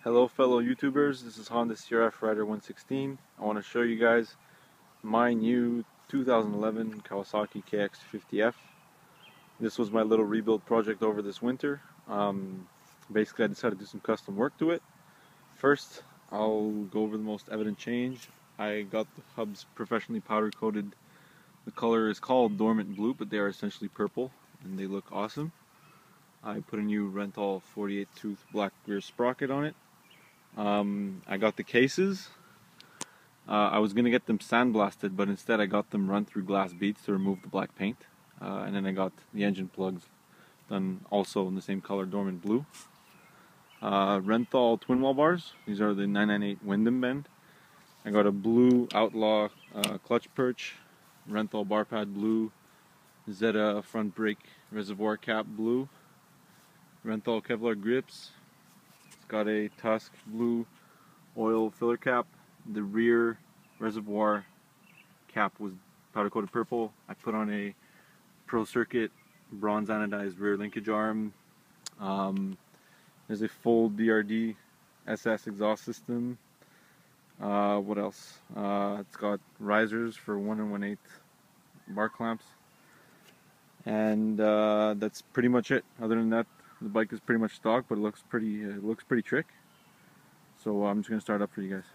Hello fellow YouTubers, this is Honda CRF Rider 116. I want to show you guys my new 2011 Kawasaki KX250F. This was my little rebuild project over this winter. Basically I decided to do some custom work to it. First, I'll go over the most evident change. I got the hubs professionally powder coated. The color is called dormant blue, but they are essentially purple and they look awesome. I put a new Renthal 48 tooth black rear sprocket on it. I got the cases. I was going to get them sandblasted, but instead I got them run through glass beads to remove the black paint. And then I got the engine plugs done also in the same color, dormant blue. Renthal Twinwall bars. These are the 998 Windham bend. I got a blue Outlaw clutch perch, Renthal bar pad blue, Zeta front brake reservoir cap blue, Renthal Kevlar grips. It's got a Tusk blue oil filler cap. The rear reservoir cap was powder coated purple. I put on a Pro Circuit bronze anodized rear linkage arm. There's a full DR.D SS exhaust system. What else? It's got risers for 1 1/8 bar clamps. And that's pretty much it. Other than that, the bike is pretty much stock, but it looks pretty trick. So I'm just gonna start up for you guys.